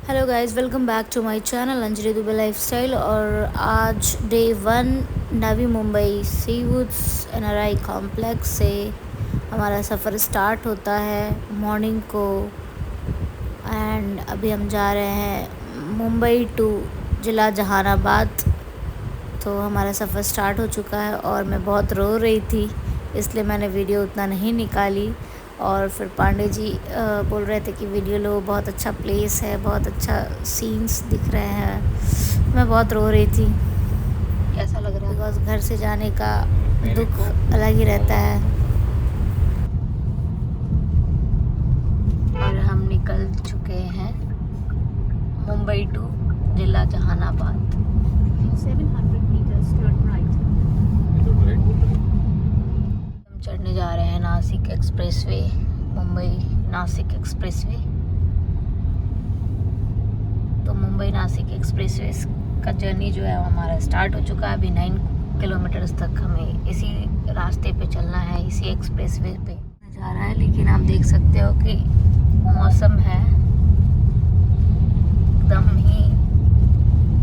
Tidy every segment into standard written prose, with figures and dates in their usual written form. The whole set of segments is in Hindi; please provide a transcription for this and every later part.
Hello guys, welcome back to my channel Anjali Dubey lifestyle. और आज day 1 Navi Mumbai Seawoods NRI complex से हमारा सफ़र स्टार्ट होता है मॉर्निंग को। एंड अभी हम जा रहे हैं मुंबई टू ज़िला जहानाबाद। तो हमारा सफ़र स्टार्ट हो चुका है और मैं बहुत रो रही थी, इसलिए मैंने वीडियो उतना नहीं निकाली। और फिर पांडे जी बोल रहे थे कि वीडियो लो, बहुत अच्छा प्लेस है, बहुत अच्छा सीन्स दिख रहे हैं। मैं बहुत रो रही थी। कैसा लग रहा है? बिकॉज घर से जाने का दुख अलग ही रहता है। और हम निकल चुके हैं मुंबई टू ज़िला जहानाबाद। 700 meters turn right. हम चढ़ने जा रहे हैं नासिक एक्सप्रेसवे, मुंबई नासिक एक्सप्रेसवे। तो मुंबई नासिक एक्सप्रेसवे का जर्नी जो है वो हमारा स्टार्ट हो चुका है। अभी 9 किलोमीटर्स तक हमें इसी रास्ते पे चलना है, इसी एक्सप्रेसवे पे जा रहा है। लेकिन आप देख सकते हो कि मौसम है एकदम ही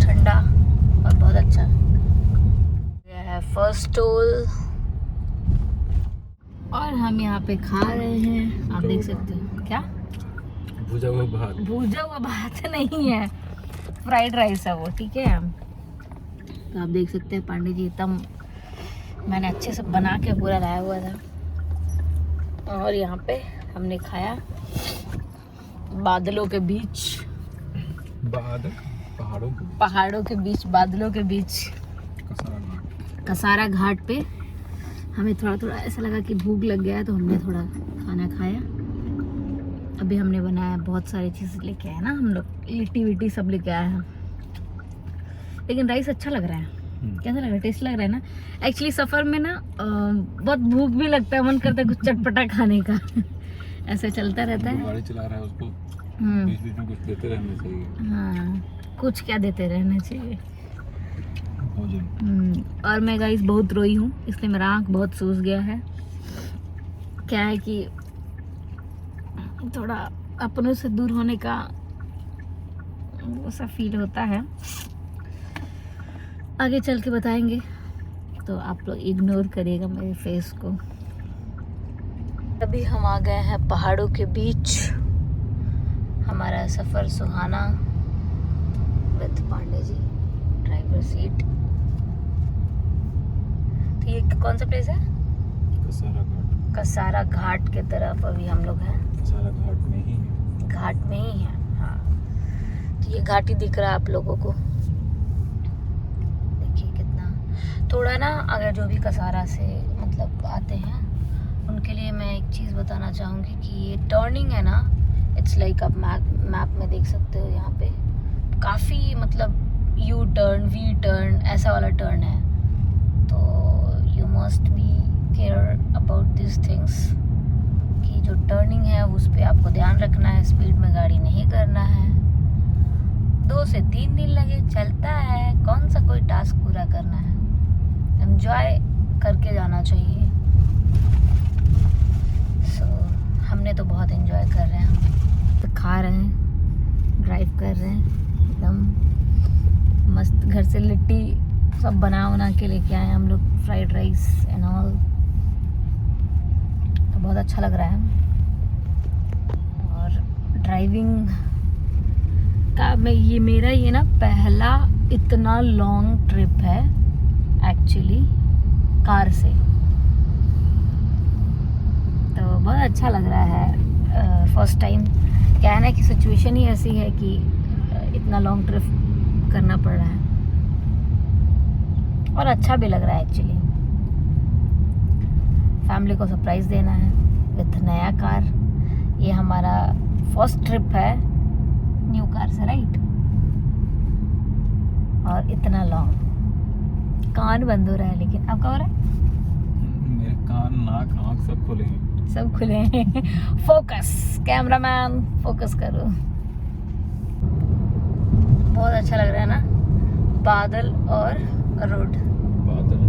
ठंडा और बहुत अच्छा। यह है फर्स्ट टोल और हम यहाँ पे खा रहे हैं। आप देख सकते हो क्या भुजा हुआ भात। भुजा हुआ भात नहीं है, फ्राइड राइस है वो, ठीक है। तो आप देख सकते हैं पांडे जी एकदम मैंने अच्छे से बना के पूरा लाया हुआ था। और यहाँ पे हमने खाया बादलों के बीच, पहाड़ों के बीच, बादलों के बीच कसारा घाट पे। हमें थोड़ा थोड़ा ऐसा लगा कि भूख लग गया है, तो हमने थोड़ा खाना खाया। अभी हमने बनाया, बहुत सारी चीज़ें लेके आए ना हम लोग, लिट्टी विट्टी सब लेके आए हैं। लेकिन राइस अच्छा लग रहा है। कैसा लग रहा है? टेस्ट लग रहा है ना। एक्चुअली सफ़र में ना बहुत भूख भी लगता है, मन करता है कुछ चटपटा खाने का। ऐसे चलता रहता है। गाड़ी चला रहा है उसको बीच बीच में कुछ देते रहना चाहिए। हाँ, कुछ क्या देते रहना चाहिए। और मैं गाइस बहुत रोई हूँ, इसलिए मेरा आँख बहुत सूज गया है। क्या है कि थोड़ा अपनों से दूर होने का वैसा फील होता है। आगे चल के बताएंगे, तो आप लोग इग्नोर करिएगा मेरे फेस को। अभी हम आ गए हैं पहाड़ों के बीच। हमारा सफ़र सुहाना with Pandey ji driver seat. तो ये कौन सा प्लेस है? कसारा घाट के तरफ अभी हम लोग हैं। कसारा घाट में ही है। घाट में ही है, हाँ। तो ये घाट ही दिख रहा है आप लोगों को, देखिए कितना। थोड़ा ना अगर जो भी कसारा से मतलब आते हैं उनके लिए मैं एक चीज़ बताना चाहूँगी कि ये टर्निंग है ना, इट्स लाइक आप मैप में देख सकते हो। यहाँ पे काफ़ी मतलब यू टर्न, वी टर्न, ऐसा वाला टर्न है। तो you must be care about this things कि जो टर्निंग है उस पर आपको ध्यान रखना है। स्पीड में गाड़ी नहीं करना है। 2 से 3 दिन लगे, चलता है, कौन सा कोई टास्क पूरा करना है। एंजॉय करके जाना चाहिए। सो हमने तो बहुत एंजॉय कर रहे हैं, तो खा रहे हैं, ड्राइव कर रहे हैं एकदम मस्त। घर से लिट्टी सब बना के लेके आए हम लोग, फ्राइड राइस एंड ऑल। तो बहुत अच्छा लग रहा है। और ड्राइविंग का ये मेरा पहला इतना लॉन्ग ट्रिप है एक्चुअली कार से। तो बहुत अच्छा लग रहा है। फर्स्ट टाइम क्या है ना कि सिचुएशन ही ऐसी है कि इतना लॉन्ग ट्रिप करना पड़ रहा है, और अच्छा भी लग रहा है एक्चुअली। फैमिली को सरप्राइज़ देना है विथ नया कार। ये हमारा फर्स्ट ट्रिप है न्यू कार से, राइट। और इतना लॉन्ग, कान बंद हो रहा है, लेकिन आपका हो रहा है? मेरे कान, नाक, आँख सब खुले हैं। सब खुले हैं। फोकस कैमरामैन, फोकस करो। बहुत अच्छा लग रहा है ना, बादल और रोड, बादल,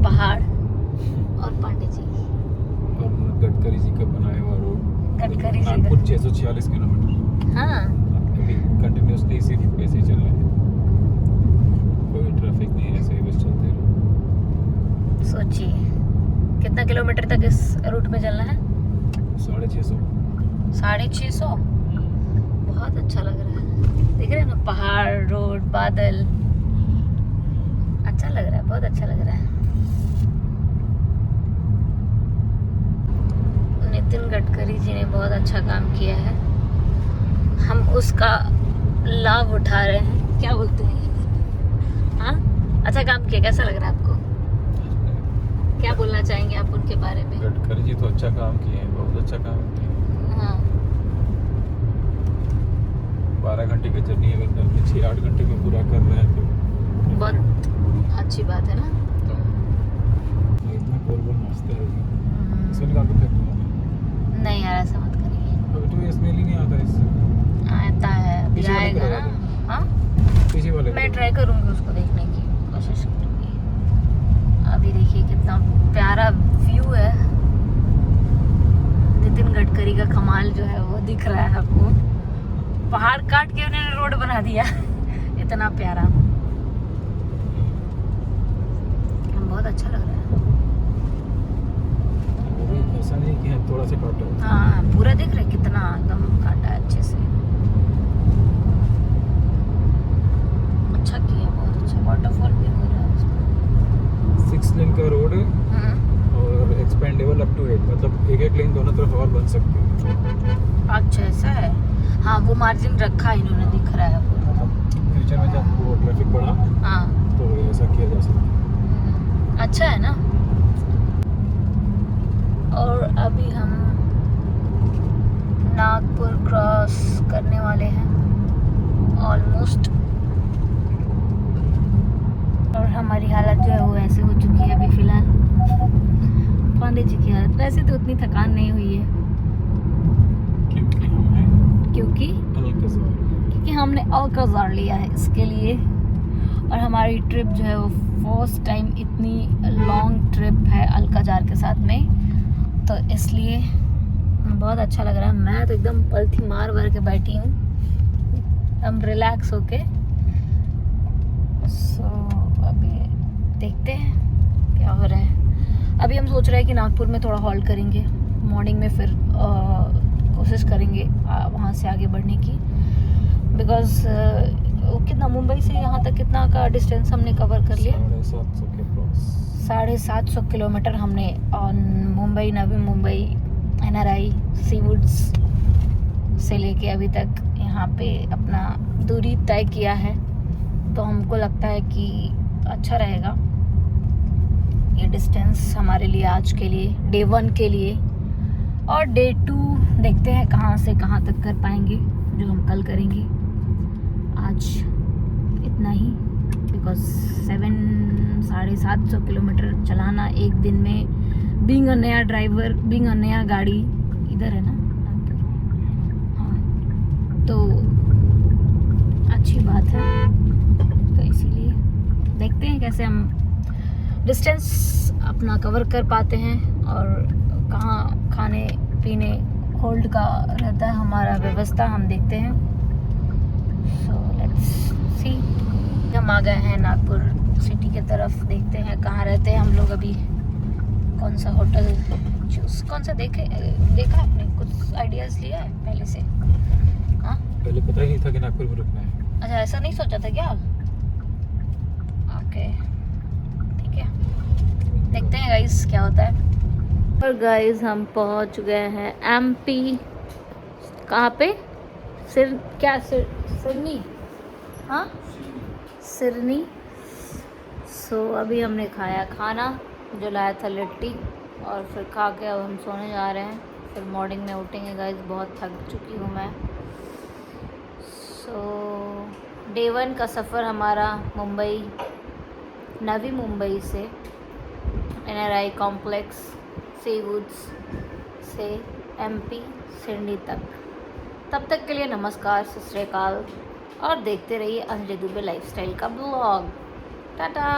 पहाड़ और पांडे जी और गडकरी जी का बनाया हुआ रोड। गडकरी जी का। नागपुर 646 किलोमीटर। हाँ, पहाड़, रोड, बादल, अच्छा लग रहा है, बहुत अच्छा लग रहा है। नितिन गडकरी जी ने बहुत अच्छा काम किया है, हम उसका लाभ उठा रहे हैं, क्या बोलते हैं? हाँ, अच्छा काम किया। कैसा लग रहा है आपको? क्या बोलना चाहेंगे आप उनके बारे में? गडकरी जी तो अच्छा काम किए हैं, बहुत अच्छा काम किए हैं। हाँ, 12 घंटे की जर्नी अगर 6-8 घंटे में पूरा कर रहे हैं तो बहुत अच्छी बात है ना। इतना गोल गोल नाचते हैं, इसमें निकाल के फेंक दूंगा। नहीं यार, ऐसा मत करिए। अभी तो ये स्मेल ही नहीं आता इससे। आता है, अभी पीछे वाले आएगा को ना। लगा दो। हाँ, पीछे वाले मैं को। ट्राई करूंगी उसको देखने की कोशिश करूंगी। अभी देखिए कितना प्यारा व्यू है, नितिन गडकरी का कमाल जो है वो दिख रहा है आपको। पहाड़ काट के उन्होंने रोड बना दिया इतना प्यारा, बहुत अच्छा लग रहा है। वो भी ऐसा नहीं कि है थोड़ा सा काटो। हाँ, पूरा दिख रहा है कितना एकदम काटा है अच्छे से। अच्छा किया, बहुत अच्छा। वाटरफॉल भी हो रहा है उसमें। 6 लेन का रोड है और एक्सपेंडेबल अप टू 8, मतलब एक लेन दोनों तरफ और बन सकती है। अच्छा, ऐसा है। हाँ, वो मार्जिन रखा है इन्होंने, दिख रहा है पूरा। मतलब फ्यूचर में जब वो ट्रैफिक बढ़ा हाँ, तो ऐसा किया जा सकता है। अच्छा है ना। और अभी हम नागपुर क्रॉस करने वाले हैं ऑलमोस्ट, और हमारी हालत जो है वो ऐसे हो चुकी है अभी फिलहाल। पांडे जी की हालत वैसे तो उतनी थकान नहीं हुई है, क्योंकि हमने क्योंकि हमने अल्काज़ार लिया है इसके लिए। और हमारी ट्रिप जो है वो फर्स्ट टाइम इतनी लॉन्ग ट्रिप है अल्काज़ार के साथ में, तो इसलिए बहुत अच्छा लग रहा है। मैं तो एकदम पलथी मार के बैठी हूँ, हम रिलैक्स होके। सो अभी देखते हैं क्या हो रहा है। अभी हम सोच रहे हैं कि नागपुर में थोड़ा हॉल्ट करेंगे, मॉर्निंग में फिर कोशिश करेंगे वहाँ से आगे बढ़ने की। बिकॉज कितना मुंबई से यहाँ तक कितना का डिस्टेंस हमने कवर कर लिया? 750 के क्रॉस। 750 किलोमीटर हमने मुंबई, नवी मुंबई, NRI, सीवुड्स से लेके अभी तक यहाँ पे अपना दूरी तय किया है। तो हमको लगता है कि अच्छा रहेगा ये डिस्टेंस हमारे लिए आज के लिए, डे 1 के लिए। और डे 2 देखते हैं कहाँ से कहाँ तक कर पाएंगे जो हम कल करेंगे। आज इतना ही, बिकॉज 750 किलोमीटर चलाना एक दिन में, बीइंग अ नया ड्राइवर, बीइंग अ नया गाड़ी, इधर है ना। हाँ, तो अच्छी बात है। तो इसीलिए देखते हैं कैसे हम डिस्टेंस अपना कवर कर पाते हैं और कहाँ खाने पीने होल्ड का रहता है हमारा व्यवस्था, हम देखते हैं। So let's see. हम आ गए हैं नागपुर सिटी के तरफ, देखते हैं कहाँ रहते हैं हम लोग अभी, कौन सा होटल चूज, कौन सा देखा आपने? कुछ आइडियाज़ लिया है पहले से? हाँ, पहले पता ही नहीं था कि नागपुर में रुकना है। अच्छा, ऐसा नहीं सोचा था क्या? ओके, ठीक है, देखते हैं गाइस क्या होता है। और गाइस हम पहुंच गए हैं MP। कहाँ पे? सिरनी। हाँ, सिरनी। सो अभी हमने खाया खाना, जो लाया था लिट्टी, और फिर खा के अब हम सोने जा रहे हैं। फिर मॉर्निंग में उठेंगे गाइस, बहुत थक चुकी हूँ मैं। सो डे 1 का सफ़र हमारा मुंबई, नवी मुंबई से NRI कॉम्प्लेक्स, सीवुड्स से MP सिडनी तक। तब तक के लिए नमस्कार, सत श्री अकाल, और देखते रहिए अंजलि दुबे लाइफस्टाइल का ब्लॉग। टाटा।